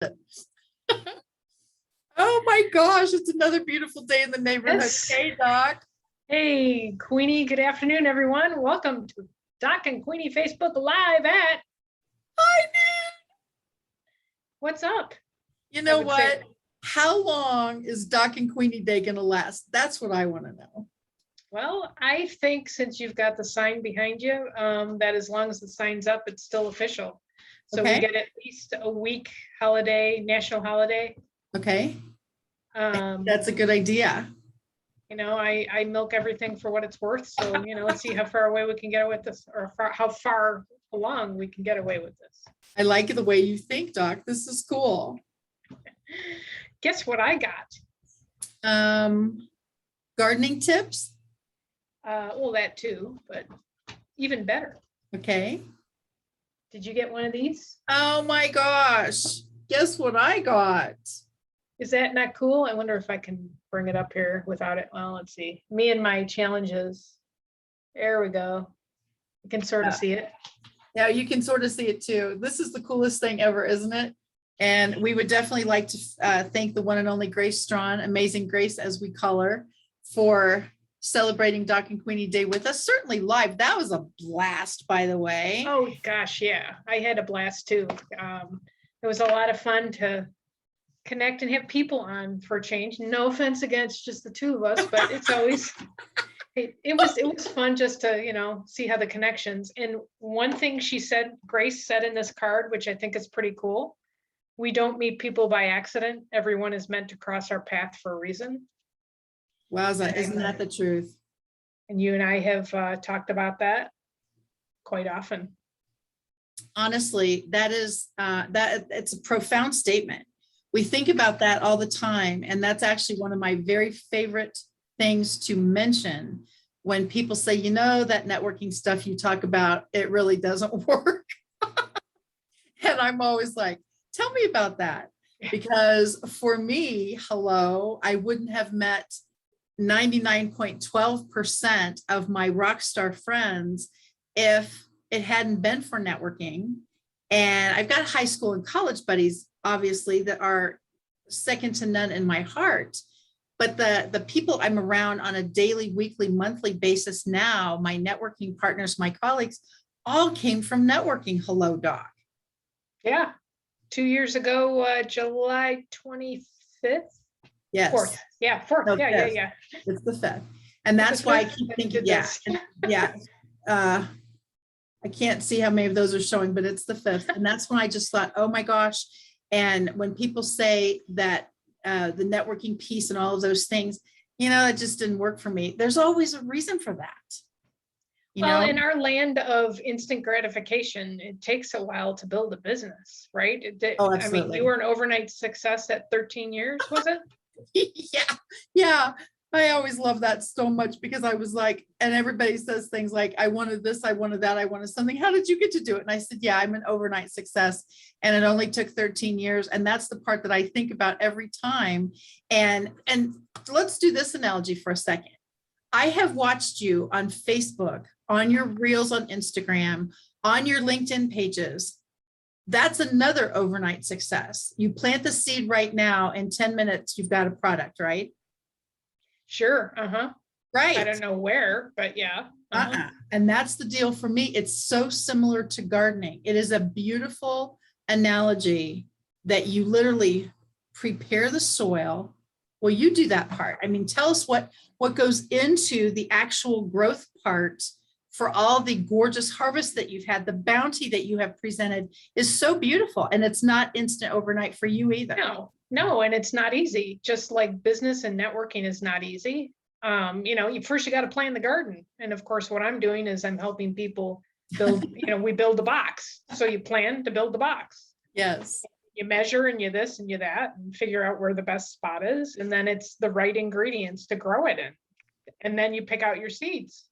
Oh my gosh, it's another beautiful day in the neighborhood. Yes. Hey, Doc. Hey, Queenie. Good afternoon, everyone. Welcome to Doc and Queenie Facebook Live at. Hi, dude. What's up? You know would say- what? How long is Doc and Queenie Day going to last? That's what I want to know. Well, I think since you've got the sign behind you, that as long as the sign's up, it's still official. So Okay. we get at least a week holiday, national holiday. Okay. Um, That's a good idea. I milk everything for what it's worth. So, let's see how far away we can get with this, or how far along we can get away with this. I like the way you think, Doc. This is cool. Guess what I got? Gardening tips. Well, that too, but even better. Okay. Did you get one of these? Oh my gosh. Guess what I got? Is that not cool? I wonder if I can bring it up here without it. Well, let's see. Me and my challenges. There we go. You can sort of see it. Yeah, you can sort of see it too. This is the coolest thing ever, isn't it? And we would definitely like to thank the one and only Grace Strawn, Amazing Grace, as we call her, for celebrating Doc and Queenie Day with us, certainly live. That was a blast, by the way. Oh gosh, yeah. I had a blast too. It was a lot of fun to connect and have people on for a change. No offense against just the two of us, but it's always it was fun just to see how the connections. And one thing Grace said in this card, which I think is pretty cool: we don't meet people by accident. Everyone is meant to cross our path for a reason. Wowza, isn't that the truth? And you and I have talked about that quite often. Honestly, that it's a profound statement. We think about that all the time. And that's actually one of my very favorite things to mention when people say, that networking stuff you talk about, it really doesn't work. And I'm always like, tell me about that. Because for me, I wouldn't have met 99.12% of my rock star friends if it hadn't been for networking. And I've got high school and college buddies, obviously, that are second to none in my heart. But the people I'm around on a daily, weekly, monthly basis now, my networking partners, my colleagues, all came from networking. Hello, Doc. Yeah. 2 years ago, July 25th. Yes. 4th. Yeah, 4th. No, Yeah. It's the 5th. And that's why I keep thinking, yeah. I can't see how many of those are showing, but it's the 5th. And that's when I just thought, oh my gosh. And when people say that the networking piece and all of those things, it just didn't work for me. There's always a reason for that. Well, in our land of instant gratification, it takes a while to build a business, right? Absolutely. I mean, you were an overnight success at 13 years, was it? Yeah. I always love that so much because I was like, and everybody says things like, I wanted this, I wanted that, I wanted something. How did you get to do it? And I said, yeah, I'm an overnight success. And it only took 13 years. And that's the part that I think about every time. And let's do this analogy for a second. I have watched you on Facebook, on your reels on Instagram, on your LinkedIn pages. That's another overnight success. You plant the seed right now, in 10 minutes, you've got a product, right? Sure. Right. I don't know where, but yeah. And that's the deal for me. It's so similar to gardening. It is a beautiful analogy that you literally prepare the soil. Well, you do that part. I mean, tell us what goes into the actual growth part for all the gorgeous harvest that you've had. The bounty that you have presented is so beautiful, and it's not instant overnight for you either. No, and it's not easy. Just like business and networking is not easy. You got to plan the garden. And of course, what I'm doing is I'm helping people build, we build a box. So you plan to build the box. Yes. You measure and you this and you that and figure out where the best spot is. And then it's the right ingredients to grow it in. And then you pick out your seeds.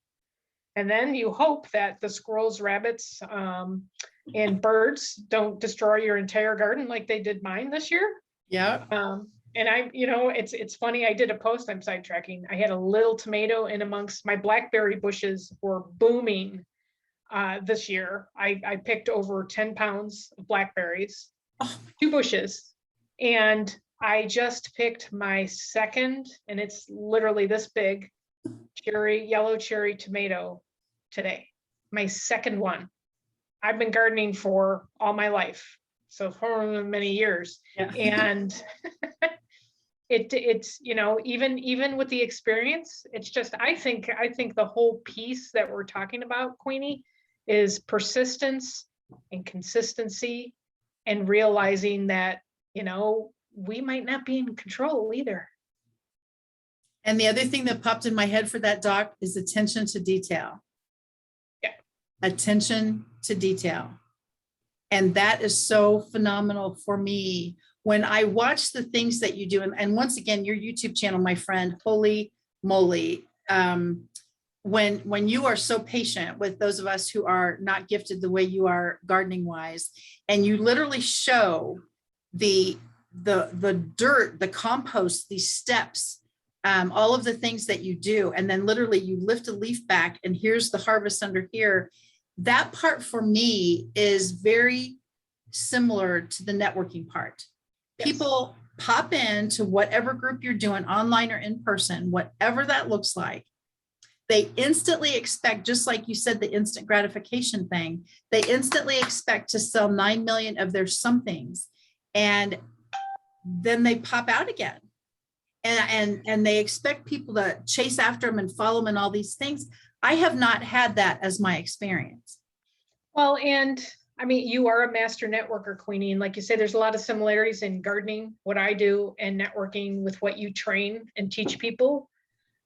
And then you hope that the squirrels, rabbits, and birds don't destroy your entire garden like they did mine this year. Yeah. And it's funny. I did a post. I'm sidetracking. I had a little tomato in amongst my blackberry bushes were booming this year. I picked over 10 pounds of blackberries, 2 bushes. And I just picked my second, and it's literally this big, yellow cherry tomato today. My second one. I've been gardening for all my life, so for many years. Yeah. And it's, you know, even with the experience, it's just, I think the whole piece that we're talking about, Queenie, is persistence and consistency, and realizing that, you know, we might not be in control either. And the other thing that popped in my head for that, Doc, is attention to detail. Yeah. Attention to detail. And that is so phenomenal for me when I watch the things that you do. And once again, your YouTube channel, my friend, holy moly. When you are so patient with those of us who are not gifted the way you are gardening wise, and you literally show the dirt, the compost, these steps, all of the things that you do, and then literally you lift a leaf back and here's the harvest under here. That part for me is very similar to the networking part. Yes. People pop into whatever group you're doing, online or in person, whatever that looks like. They instantly expect, just like you said, the instant gratification thing, they instantly expect to sell 9 million of their somethings, and then they pop out again. And they expect people to chase after them and follow them and all these things. I have not had that as my experience. Well, and I mean, you are a master networker, Queenie. And like you say, there's a lot of similarities in gardening, what I do, and networking with what you train and teach people.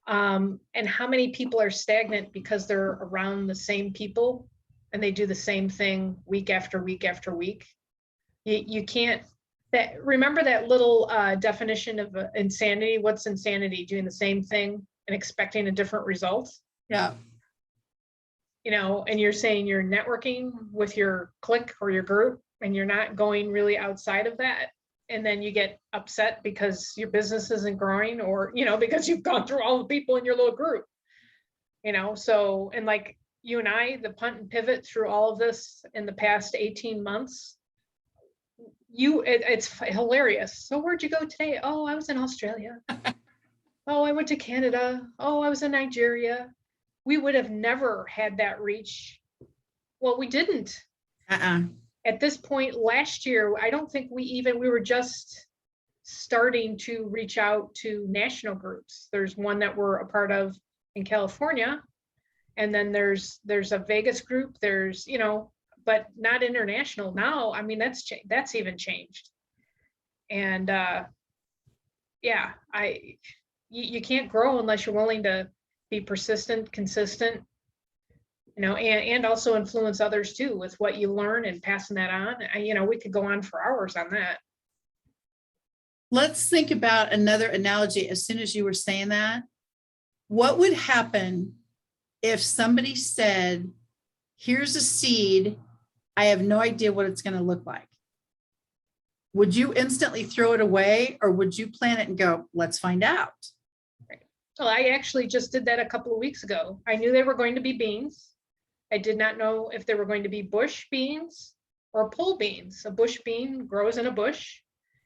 And how many people are stagnant because they're around the same people and they do the same thing week after week after week. You can't, remember that little definition of insanity? What's insanity? Doing the same thing and expecting a different result? Yeah. You know, and you're saying you're networking with your clique or your group, and you're not going really outside of that. And then you get upset because your business isn't growing, or, you know, because you've gone through all the people in your little group, you know. So, and like you and I, the punt and pivot through all of this in the past 18 months, it's hilarious. So where'd you go today? Oh, I was in Australia. Oh, I went to Canada. Oh, I was in Nigeria. We would have never had that reach. Well, we didn't. At this point last year, I don't think we were just starting to reach out to national groups. There's one that we're a part of in California. And then there's a Vegas group, there's, you know, but not international now. I mean, that's even changed. And yeah, you can't grow unless you're willing to be persistent, consistent, you know, and also influence others too with what you learn and passing that on. You know, we could go on for hours on that. Let's think about another analogy. As soon as you were saying that, what would happen if somebody said, here's a seed, I have no idea what it's going to look like? Would you instantly throw it away, or would you plant it and go, let's find out? Right. Well, I actually just did that a couple of weeks ago. I knew they were going to be beans. I did not know if they were going to be bush beans or pole beans. A bush bean grows in a bush.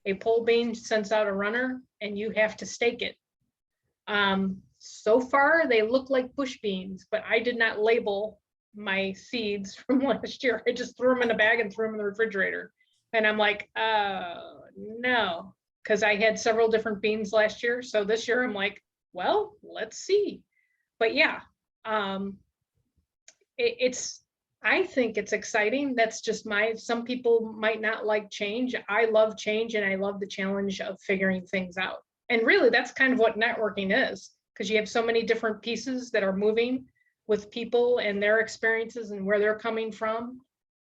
A pole bean sends out a runner, and you have to stake it. So far, they look like bush beans, but I did not label my seeds from last year. I just threw them in a bag and threw them in the refrigerator. And I'm like, no, because I had several different beans last year. So this year I'm like, well, let's see. But yeah, I think it's exciting. That's just some people might not like change. I love change, and I love the challenge of figuring things out. And really, that's kind of what networking is, because you have so many different pieces that are moving with people and their experiences and where they're coming from.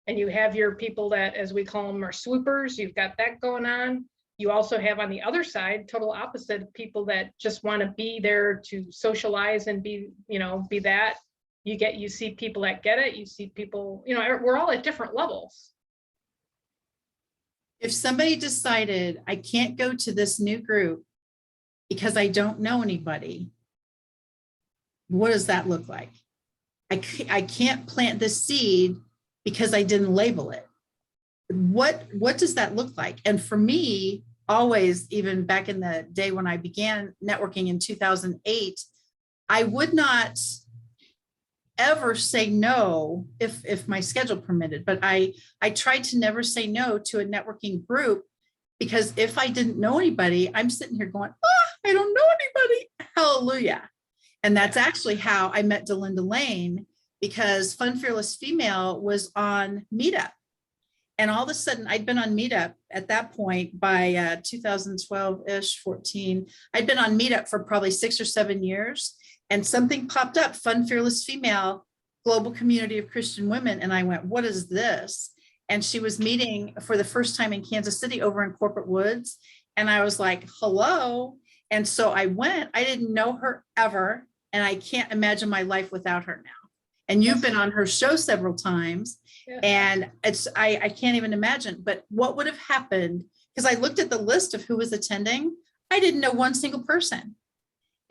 And you have your people that, as we call them, are swoopers. You've got that going on. You also have on the other side, total opposite, people that just want to be there to socialize and be that. You see people that get it. You see people, you know, we're all at different levels. If somebody decided, I can't go to this new group because I don't know anybody, what does that look like? I can't plant this seed because I didn't label it. What does that look like? And for me, always, even back in the day when I began networking in 2008, I would not ever say no if my schedule permitted, but I tried to never say no to a networking group, because if I didn't know anybody, I'm sitting here going, I don't know anybody. Hallelujah. And that's actually how I met Delinda Lane, because Fun Fearless Female was on Meetup. And all of a sudden, I'd been on Meetup at that point by 2012-ish, 14. I'd been on Meetup for probably 6 or 7 years. And something popped up, Fun Fearless Female, Global Community of Christian Women. And I went, what is this? And she was meeting for the first time in Kansas City over in Corporate Woods. And I was like, hello. And so I went. I didn't know her ever. And I can't imagine my life without her now. And you've been on her show several times. Yeah. And I can't even imagine. But what would have happened? Because I looked at the list of who was attending. I didn't know one single person.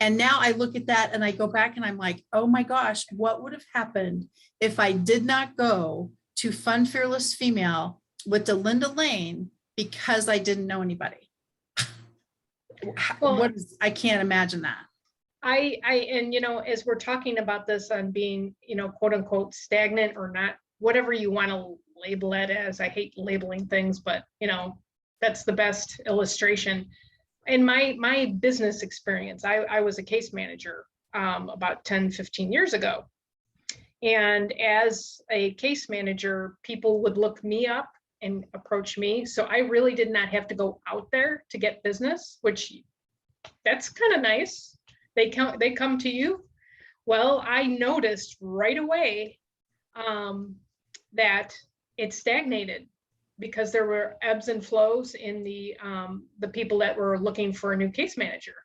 And now I look at that and I go back and I'm like, oh my gosh, what would have happened if I did not go to Fun Fearless Female with Delinda Lane because I didn't know anybody? Well, I can't imagine that. And as we're talking about this on being, quote unquote, stagnant or not, whatever you want to label it as. I hate labeling things, but that's the best illustration. In my business experience, I was a case manager about 10, 15 years ago. And as a case manager, people would look me up and approach me. So I really did not have to go out there to get business, which that's kind of nice. They come to you. Well, I noticed right away that it stagnated because there were ebbs and flows in the people that were looking for a new case manager.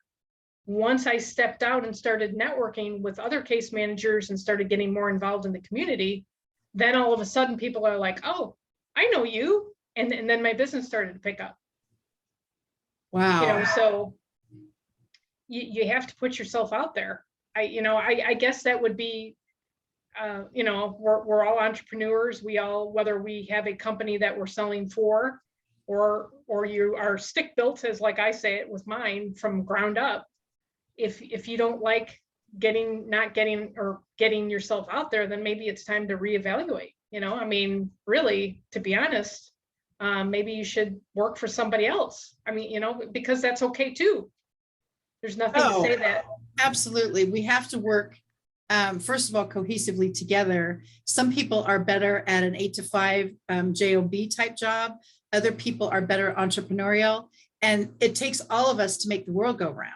Once I stepped out and started networking with other case managers and started getting more involved in the community, then all of a sudden people are like, oh, I know you. And then my business started to pick up. Wow. So you have to put yourself out there. I guess that would be, we're all entrepreneurs. We all, whether we have a company that we're selling for, or you are stick built, as like I say it with mine, from ground up. If you don't like not getting yourself out there, then maybe it's time to reevaluate. Really, to be honest, maybe you should work for somebody else. Because that's okay too. There's nothing to say that. Absolutely. We have to work, first of all, cohesively together. Some people are better at an 8 to 5 job type job. Other people are better entrepreneurial. And it takes all of us to make the world go round.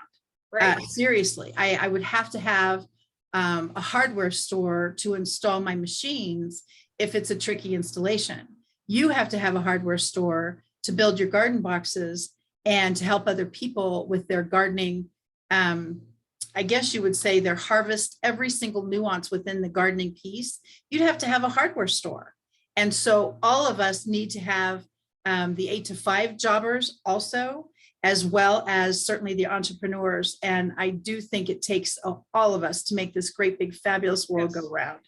Right. Seriously, I would have to have a hardware store to install my machines if it's a tricky installation. You have to have a hardware store to build your garden boxes and to help other people with their gardening. I guess you would say their harvest, every single nuance within the gardening piece. You'd have to have a hardware store. And so all of us need to have the 8 to 5 jobbers also, as well as certainly the entrepreneurs. And I do think it takes all of us to make this great, big, fabulous world go round.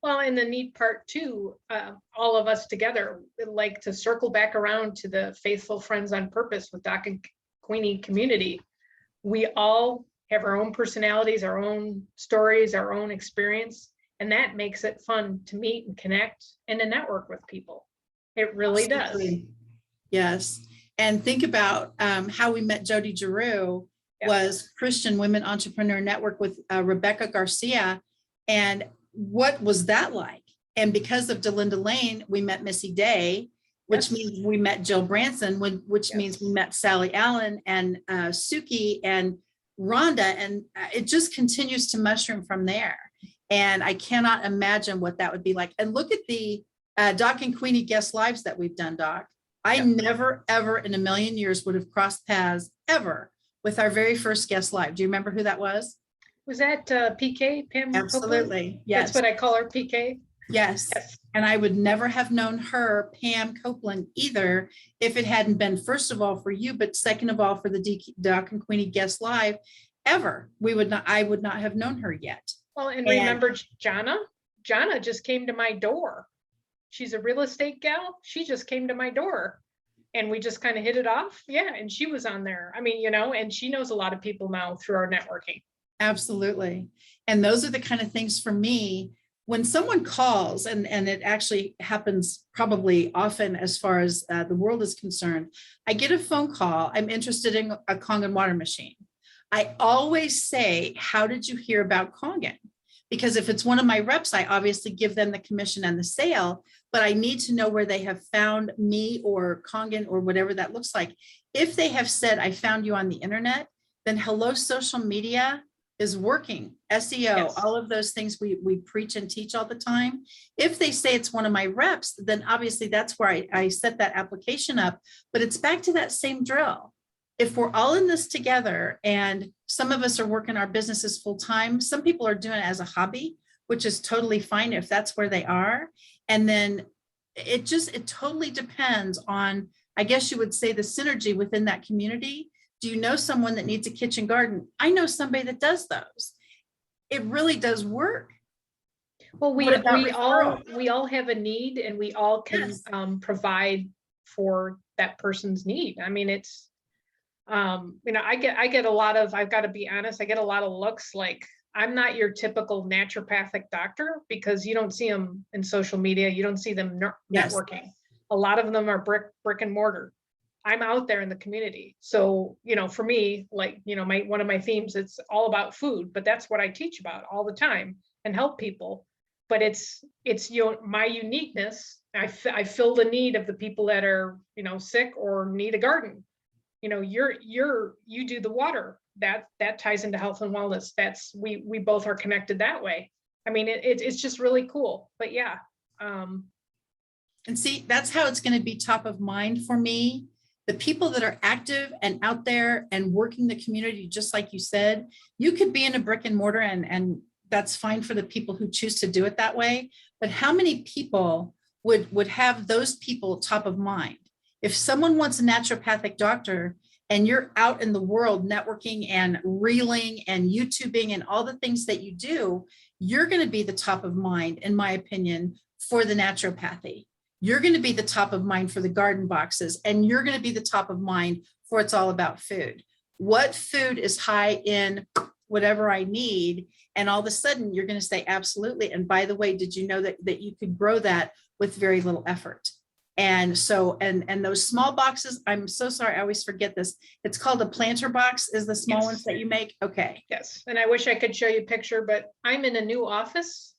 Well, and the neat part too, all of us together, like to circle back around to the Faithful Friends on Purpose with Doc and Queenie community. We all have our own personalities, our own stories, our own experience, and that makes it fun to meet and connect and to network with people. It really Absolutely. Does. Yes. And think about how we met Jody Giroux. Was Christian Women Entrepreneur Network with Rebecca Garcia. And what was that like? And because of Delinda Lane, we met Missy Day, which means we met Jill Branson, which means we met Sally Allen and Suki and Rhonda. And it just continues to mushroom from there. And I cannot imagine what that would be like. And look at the Doc and Queenie guest lives that we've done, Doc. I never, ever in a million years would have crossed paths ever with our very first guest live. Do you remember who that was? Was that PK, Pam? Absolutely. Copeland? Yes. That's what I call her, PK. Yes. And I would never have known her, Pam Copeland, either if it hadn't been, first of all, for you, but second of all, for the Doc and Queenie guest live ever. I would not have known her yet. Well, and remember Jana? Jana just came to my door. She's a real estate gal. She just came to my door. and we just kind of hit it off. Yeah. And she was on there. I mean, and she knows a lot of people now through our networking. Absolutely. And those are the kind of things for me, when someone calls, and it actually happens probably often as far as the world is concerned, I get a phone call, I'm interested in a Kangen water machine. I always say, how did you hear about Kangen? Because if it's one of my reps, I obviously give them the commission and the sale, but I need to know where they have found me or Kangen or whatever that looks like. If they have said, I found you on the internet, then hello, social media is working. SEO, Yes. all of those things we preach and teach all the time. If they say it's one of my reps, then obviously that's where I set that application up. But it's back to that same drill. If we're all in this together, and some of us are working our businesses full time, some people are doing it as a hobby, which is totally fine if that's where they are. And then it totally depends on, I guess you would say, the synergy within that community. Do you know someone that needs a kitchen garden? I know somebody that does those. It really does work. Well, we What about all have a need, and we all can Yes. provide for that person's need. I mean, it's I get a lot of, I've got to be honest, I get a lot of looks like I'm not your typical naturopathic doctor, because you don't see them in social media, you don't see them Yes. networking. A lot of them are brick and mortar. I'm out there in the community. So, for me, like, one of my themes, it's all about food, but that's what I teach about all the time and help people. But it's my uniqueness. I fill the need of the people that are, sick or need a garden. You do the water, that ties into health and wellness. That's, we both are connected that way. I mean, it's just really cool. But yeah. And see, that's how it's going to be top of mind for me. The people that are active and out there and working the community, just like you said, you could be in a brick and mortar, and that's fine for the people who choose to do it that way. But how many people would have those people top of mind? If someone wants a naturopathic doctor and you're out in the world networking and reeling and YouTubing and all the things that you do, you're going to be the top of mind, in my opinion, for the naturopathy. You're going to be the top of mind for the garden boxes, and you're going to be the top of mind for It's All About Food. What food is high in whatever I need? And all of a sudden you're going to say, absolutely. And by the way, did you know that you could grow that with very little effort? And so, and those small boxes, I'm so sorry, I always forget this. It's called a planter box, is the small Yes. ones that you make. Okay. Yes. And I wish I could show you a picture, but I'm in a new office.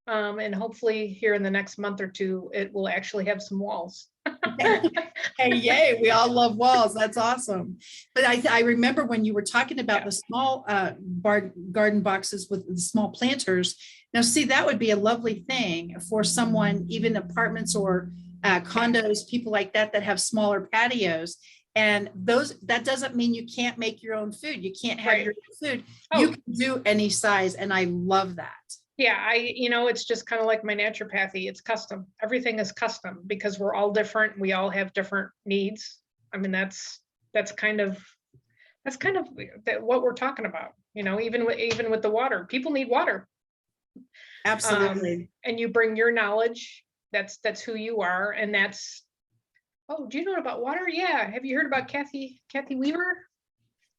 And hopefully here in the next month or two, it will actually have some walls. Hey, yay, we all love walls. That's awesome. But I remember when you were talking about the small garden boxes with the small planters. Now, see, that would be a lovely thing for someone, even apartments or condos, people like that have smaller patios. And that doesn't mean you can't make your own food. You can't have your own food. You can do any size. And I love that. Yeah, it's just kind of like my naturopathy. It's custom. Everything is custom because we're all different. We all have different needs. I mean, that's kind of what we're talking about. Even with the water, people need water. Absolutely. And you bring your knowledge. That's who you are, and that's. Oh, do you know about water? Yeah. Have you heard about Kathy Weaver?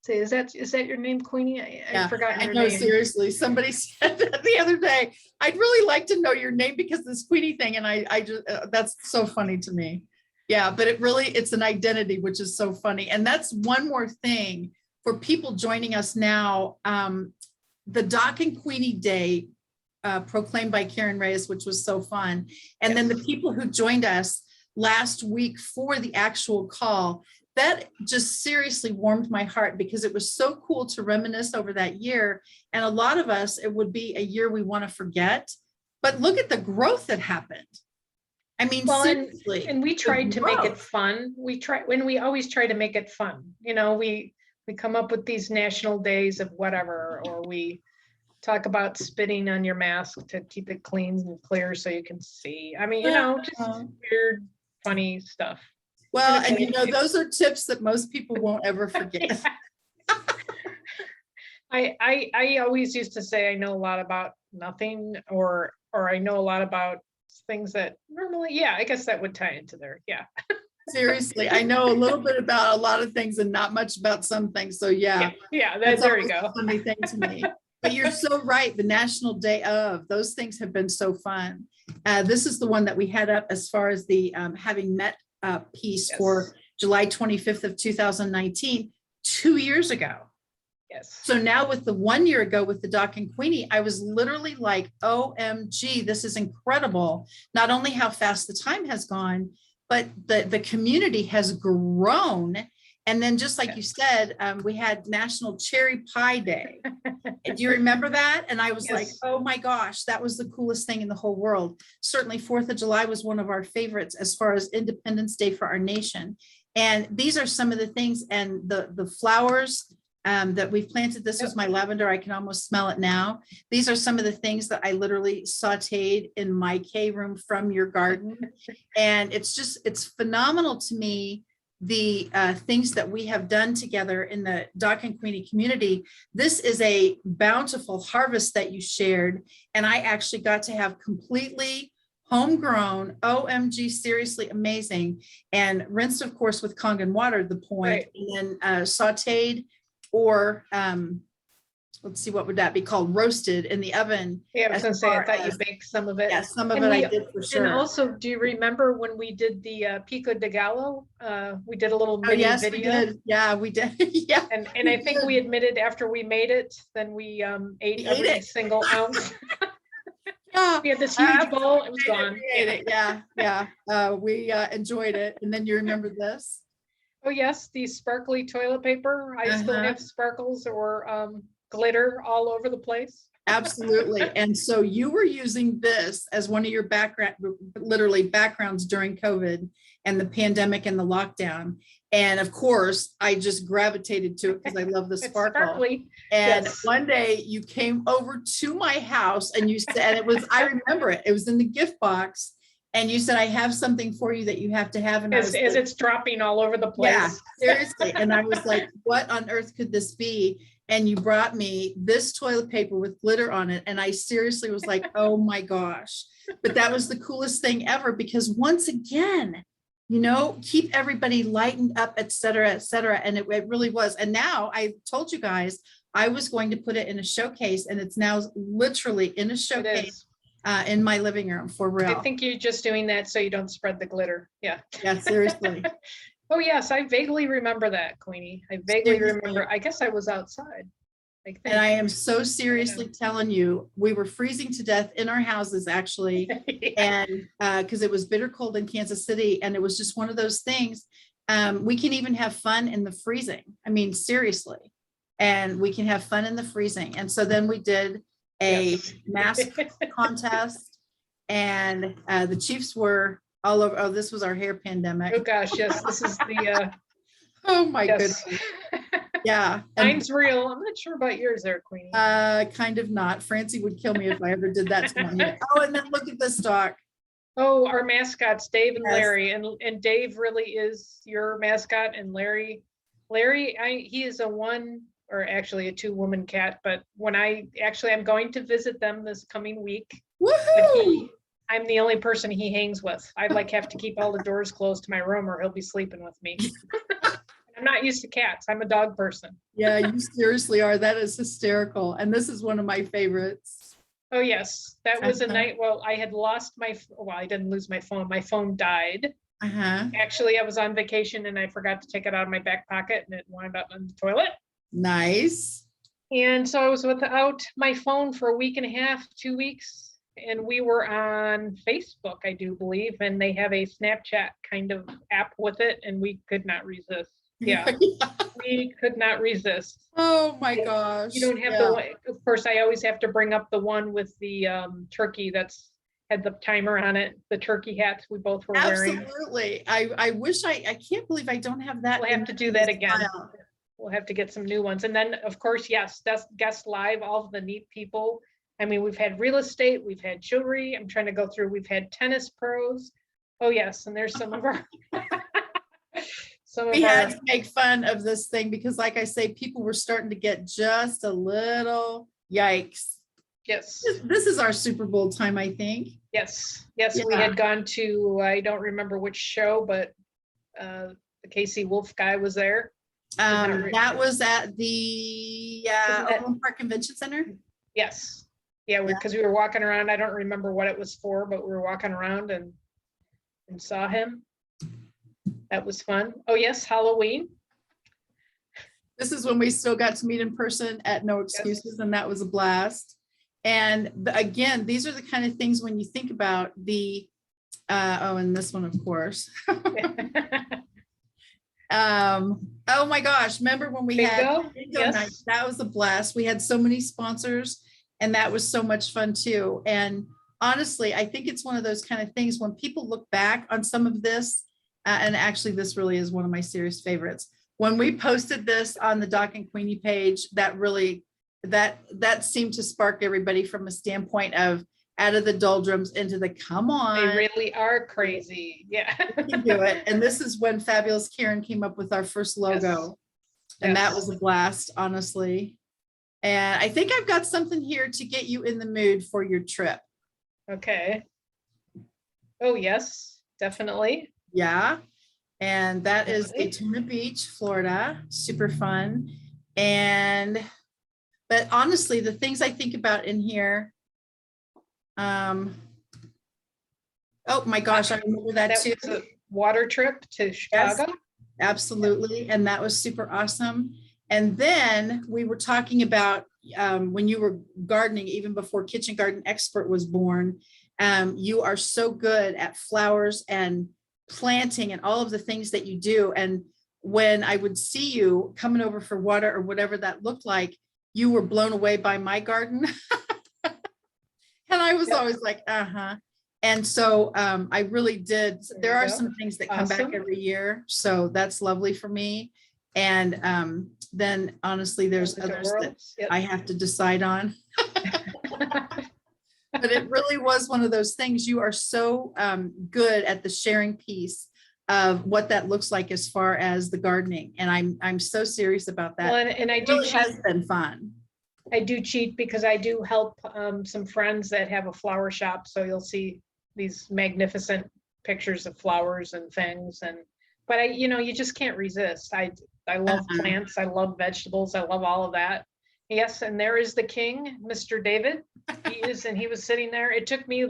Say, is that your name, Queenie? I forgot her know, name. seriously, somebody said that the other day. I'd really like to know your name because this Queenie thing, and I just that's so funny to me. Yeah, but it's an identity, which is so funny. And that's one more thing for people joining us now. The Doc and Queenie Day proclaimed by Karen Reyes, which was so fun. And then the people who joined us last week for the actual call, that just seriously warmed my heart because it was so cool to reminisce over that year. And a lot of us, it would be a year we want to forget, but look at the growth that happened. I mean, seriously. And we tried to make it fun. We always try to make it fun. We come up with these national days of whatever, or we talk about spitting on your mask to keep it clean and clear so you can see. I mean, just weird, funny stuff. Well, and those are tips that most people won't ever forget. I always used to say I know a lot about nothing, or I know a lot about things that normally, I guess that would tie into there. Yeah. Seriously, I know a little bit about a lot of things and not much about some things. So yeah, Yeah, that's there you always go. a funny thing to me. But you're so right. The National Day of, those things have been so fun. This is the one that we had up as far as the having met piece Yes. for July 25th of 2019, 2 years ago. Yes. So now with the 1 year ago with the Doc and Queenie, I was literally like, OMG, this is incredible. Not only how fast the time has gone, but the community has grown. And then just like you said, we had National Cherry Pie Day. Do you remember that? And I was like, Yes. oh my gosh, that was the coolest thing in the whole world. Certainly 4th of July was one of our favorites as far as Independence Day for our nation. And these are some of the things, and the flowers that we've planted. This was my lavender. I can almost smell it now. These are some of the things that I literally sauteed in my K room from your garden. And it's phenomenal to me, the things that we have done together in the Doc and Queenie community. This is a bountiful harvest that you shared. And I actually got to have completely homegrown, OMG, seriously amazing. And rinsed, of course, with Kangen water, the point, Right. and then sauteed, or let's see, what would that be called? Roasted in the oven. Yeah, I was gonna say, I thought you baked some of it. Yeah, some of And it we- I did for sure. And also, do you remember when we did the Pico de Gallo? We did a little Oh, mini yes, we video. did. Yeah, we did. Yeah. And I think we admitted after we made it, then we ate We ate every it. single ounce. Yeah. We had this huge bowl, it was We ate gone. We ate it. Yeah, yeah. We enjoyed it. And then you remember this? Oh, yes, the sparkly toilet paper. I still Uh-huh. have sparkles or glitter all over the place. Absolutely. And so you were using this as one of your background, literally backgrounds during COVID and the pandemic and the lockdown. And of course, I just gravitated to it because I love the It's sparkle. sparkly. And Yes. one day you came over to my house and you said, and it was, I remember it, it was in the gift box. And you said, I have something for you that you have to have. And I was As like, it's dropping all over the place. yeah, seriously. And I was like, what on earth could this be? And you brought me this toilet paper with glitter on it. And I seriously was like, oh my gosh. But that was the coolest thing ever, because once again, keep everybody lightened up, et cetera, et cetera. And it really was. And now I told you guys, I was going to put it in a showcase, and it's now literally in a It showcase is. in my living room, for real. I think you're just doing that so you don't spread the glitter. Yeah. Yeah, seriously. Oh, yes, I vaguely remember that, Queenie. I vaguely Seriously. remember. I guess I was outside. And I am so seriously telling you, we were freezing to death in our houses, actually. And because it was bitter cold in Kansas City, and it was just one of those things. We can even have fun in the freezing. I mean, seriously. And we can have fun in the freezing. And so then we did a Yes. mask contest, and the Chiefs were all over. Oh, this was our hair pandemic. Oh, gosh, yes, this is the, Oh my yes. goodness. Yeah. And, Mine's real. I'm not sure about yours there, Queenie. kind of not. Francie would kill me if I ever did that to my hair. Oh, and then look at this, Doc. Oh, our mascots, Dave and Yes. Larry, and Dave really is your mascot, and Larry, he is a one, or actually a 2-woman cat, but I'm going to visit them this coming week. But Woohoo! I'm the only person he hangs with. I'd have to keep all the doors closed to my room, or he'll be sleeping with me. I'm not used to cats. I'm a dog person. Yeah, you seriously are. That is hysterical. And this is one of my favorites. Oh, yes, that was a Uh-huh. night. Well, I had lost I didn't lose my phone. My phone died. Uh-huh. Actually, I was on vacation and I forgot to take it out of my back pocket, and it wound up in the toilet. Nice. And so I was without my phone for a week and a half, 2 weeks. And we were on Facebook, I do believe, and they have a Snapchat kind of app with it, and we could not resist. Yeah, we could not resist. Oh my gosh. You don't have Yeah. of course, I always have to bring up the one with the turkey that's had the timer on it, the turkey hats we both were wearing. Absolutely. I wish I can't believe I don't have that. We'll in have to do that this again. file. We'll have to get some new ones. And then, of course, yes, that's guest live, all of the neat people. I mean, we've had real estate, we've had jewelry. I'm trying to go through, we've had tennis pros. Oh, yes, and there's some of our We had to make fun of this thing because, like I say, people were starting to get just a little yikes. yes, This is our Super Bowl time, I think. yes, we Yeah. had gone to, I don't remember which show, but the KC Wolf guy was there. Isn't That was at the that- Overland Park Convention Center. Yes. Yeah, because we were walking around. I don't remember what it was for, but we were walking around and saw him. That was fun. Oh yes, Halloween. This is when we still got to meet in person at No Excuses, and that was a blast. And again, these are the kind of things when you think about the, and this one, of course. Oh my gosh, remember when we had bingo night? That was a blast. We had so many sponsors, and that was so much fun too. And honestly, I think it's one of those kind of things when people look back on some of this, and actually this really is one of my serious favorites. When we posted this on the Doc and Queenie page, that really, that seemed to spark everybody from a standpoint of out of the doldrums into the come on. They really are crazy. Yeah. We can do it. And this is when Fabulous Karen came up with our first logo. Yes. And that was a blast, honestly. And I think I've got something here to get you in the mood for your trip. Okay. Oh, yes, definitely. Yeah. And that is Daytona Beach, Florida. Super fun. But honestly, the things I think about in here, oh my gosh, I remember that too. Was a water trip to Chicago. Yes, absolutely. And that was super awesome. And then we were talking about when you were gardening, even before Kitchen Garden Expert was born, you are so good at flowers and planting and all of the things that you do. And when I would see you coming over for water or whatever that looked like, you were blown away by my garden. And I was always like, uh-huh. And so I really did. There are some things that come back every year. So that's lovely for me. And then honestly, there's others that I have to decide on. But it really was one of those things. You are so good at the sharing piece of what that looks like as far as the gardening. And I'm so serious about that. Well, and I do really has been fun. I do cheat because I do help some friends that have a flower shop. So you'll see these magnificent pictures of flowers and things. But you just can't resist. I love plants. I love vegetables. I love all of that. Yes. And there is the king, Mr. David. He was sitting there. It took me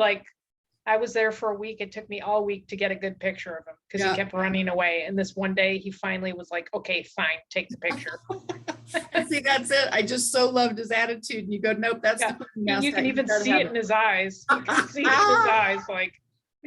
I was there for a week. It took me all week to get a good picture of him because he kept running away. And this one day he finally was like, okay, fine, take the picture. See, that's it. I just so loved his attitude. And you go, nope, that's the you can even see it in his eyes. You can see it in his eyes, like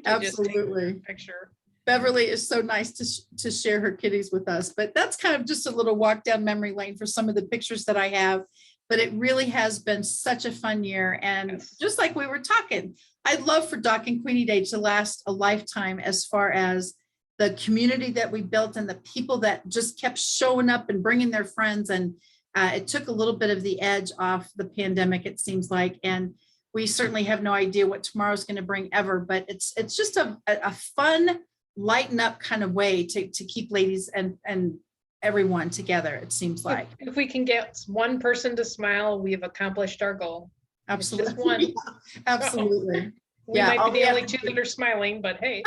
absolutely. Picture. Beverly is so nice to share her kitties with us, but that's kind of just a little walk down memory lane for some of the pictures that I have. But it really has been such a fun year. And just like we were talking, I'd love for Doc and Queenie Day to last a lifetime as far as the community that we built and the people that just kept showing up and bringing their friends. And it took a little bit of the edge off the pandemic, it seems like. And we certainly have no idea what tomorrow's going to bring ever, but it's just a fun, lighten up kind of way to keep ladies and everyone together, it seems like. If we can get one person to smile, we've accomplished our goal. Absolutely. Just one. Absolutely. We might be the only two that are smiling, but hey.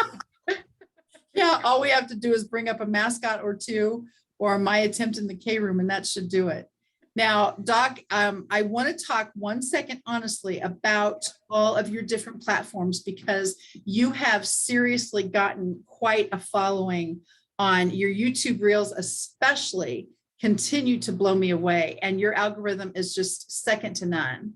Yeah, all we have to do is bring up a mascot or two, or my attempt in the K room, and that should do it. Now, Doc, I want to talk 1 second, honestly, about all of your different platforms, because you have seriously gotten quite a following on your YouTube Reels, especially continue to blow me away. And your algorithm is just second to none.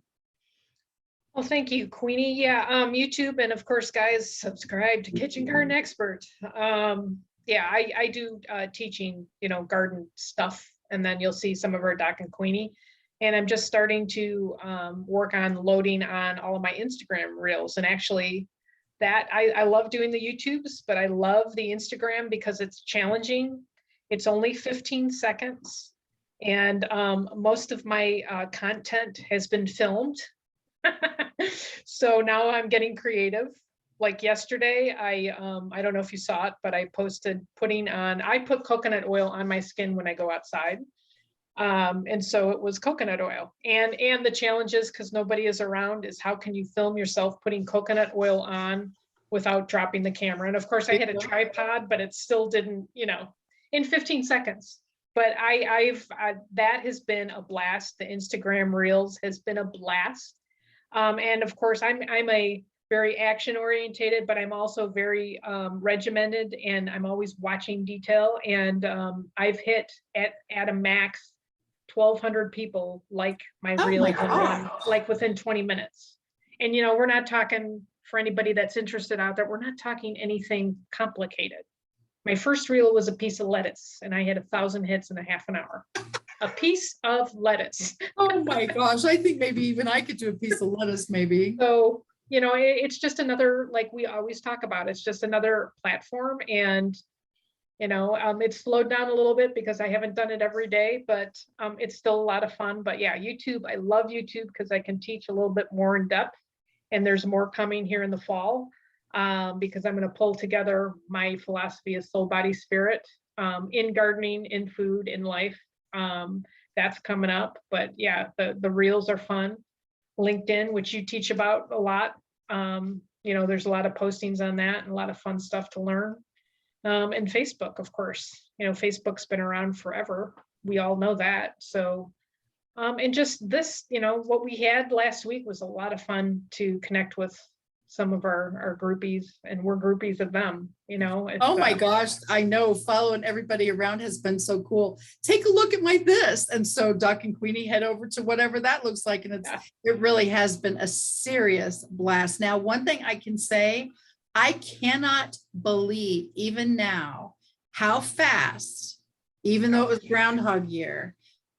Well, thank you, Queenie. Yeah, YouTube, and of course, guys, subscribe to Kitchen Garden Expert. Yeah, I do teaching, garden stuff, and then you'll see some of our Doc and Queenie. And I'm just starting to work on loading on all of my Instagram Reels. And actually, that I love doing the YouTubes, but I love the Instagram because it's challenging. It's only 15 seconds, and most of my content has been filmed. So now I'm getting creative. Like yesterday, I don't know if you saw it, but I posted I put coconut oil on my skin when I go outside. And so it was coconut oil. And the challenge is, because nobody is around, is how can you film yourself putting coconut oil on without dropping the camera. And of course I had a tripod, but it still didn't, in 15 seconds. But that has been a blast. The Instagram Reels has been a blast. And of course I'm a very action orientated, but I'm also very regimented, and I'm always watching detail. And I've hit at a max 1,200 people like my reel like within 20 minutes. And we're not talking, for anybody that's interested out there, we're not talking anything complicated. My first reel was a piece of lettuce, and I had 1,000 hits in a half an hour. A piece of lettuce. Oh my gosh, I think maybe even I could do a piece of lettuce, maybe. So, it's just another, like we always talk about, it's just another platform. And, it's slowed down a little bit because I haven't done it every day, but it's still a lot of fun. But yeah, YouTube, I love YouTube because I can teach a little bit more in depth, and there's more coming here in the fall. Because I'm going to pull together my philosophy of soul, body, spirit, in gardening, in food, in life. That's coming up. But yeah, the reels are fun. LinkedIn, which you teach about a lot. There's a lot of postings on that and a lot of fun stuff to learn. And Facebook, of course, Facebook's been around forever. We all know that. So, and just this, what we had last week was a lot of fun to connect with some of our groupies, and we're groupies of them, Oh my gosh, I know following everybody around has been so cool. Take a look at my this. And so Doc and Queenie head over to whatever that looks like. And it really has been a serious blast. Now, one thing I can say, I cannot believe even now how fast, even though it was Groundhog Year,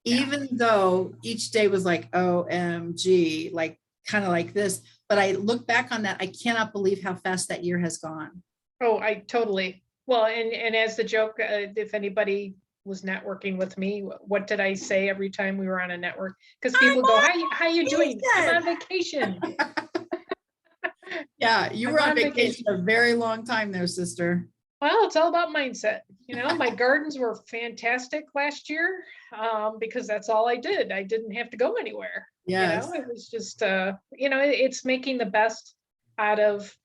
even though each day was like, OMG, like kind of like this. But I look back on that, I cannot believe how fast that year has gone. Oh, I totally. Well, and as the joke, if anybody was networking with me, what did I say every time we were on a network? Because people go, how you doing? I'm on vacation. Yeah, you were on vacation a very long time there, sister. Well, it's all about mindset. My gardens were fantastic last year because that's all I did. I didn't have to go anywhere. Yes. It was just, it's making the best out of,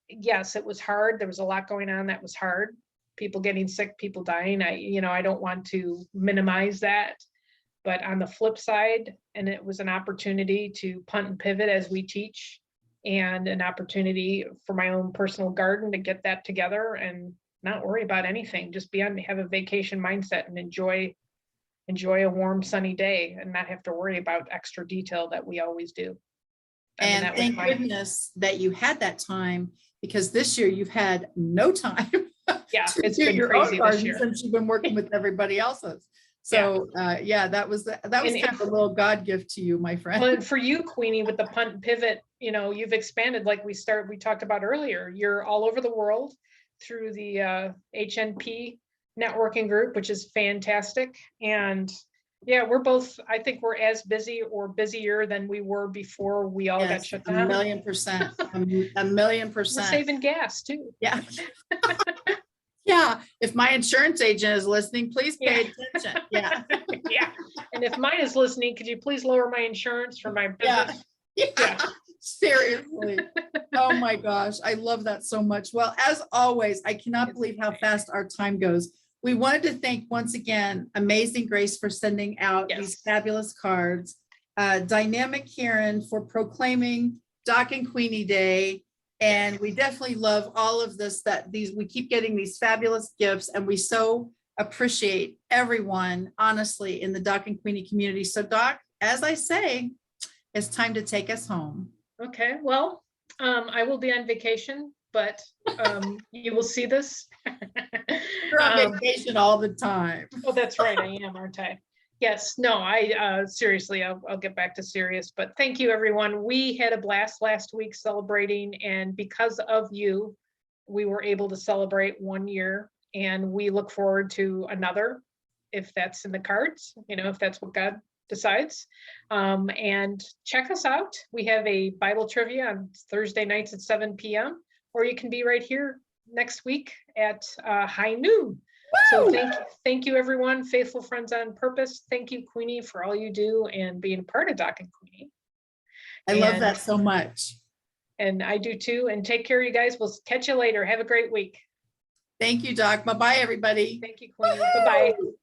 yes, it was hard. There was a lot going on that was hard. People getting sick, people dying. I don't want to minimize that. But on the flip side, and it was an opportunity to punt and pivot as we teach, and an opportunity for my own personal garden to get that together and not worry about anything. Just have a vacation mindset and enjoy a warm, sunny day and not have to worry about extra detail that we always do. And thank goodness that you had that time, because this year you've had no time. Yeah, it's been crazy this year since you've been working with everybody else's. So that was kind of a little God gift to you, my friend. Well, and for you, Queenie, with the punt and pivot, you've expanded like we talked about earlier. You're all over the world through the HNP networking group, which is fantastic. And yeah, I think we're as busy or busier than we were before we all got shut down. 1,000,000%. 1,000,000%. We're saving gas too. Yeah. Yeah. If my insurance agent is listening, please pay attention. Yeah. Yeah. And if mine is listening, could you please lower my insurance for my business? Yeah. Seriously. Oh my gosh. I love that so much. Well, as always, I cannot believe how fast our time goes. We wanted to thank once again Amazing Grace for sending out these fabulous cards, Dynamic Karen for proclaiming Doc and Queenie Day. And we definitely love all of this, we keep getting these fabulous gifts, and we so appreciate everyone, honestly, in the Doc and Queenie community. So Doc, as I say, it's time to take us home. Okay, well, I will be on vacation, but you will see this. You're on vacation all the time. Oh, that's right, I am, aren't I? Yes, no, I seriously, I'll get back to serious, but thank you, everyone. We had a blast last week celebrating, and because of you, we were able to celebrate 1 year, and we look forward to another, if that's in the cards, if that's what God decides. And check us out. We have a Bible trivia on Thursday nights at 7 p.m., or you can be right here next week at high noon. So thank you, everyone. Faithful Friends on Purpose. Thank you, Queenie, for all you do and being part of Doc and Queenie. I love that so much. And I do too. And take care, you guys. We'll catch you later. Have a great week. Thank you, Doc. Bye-bye, everybody. Thank you, Queenie. Bye-bye. Woo-hoo!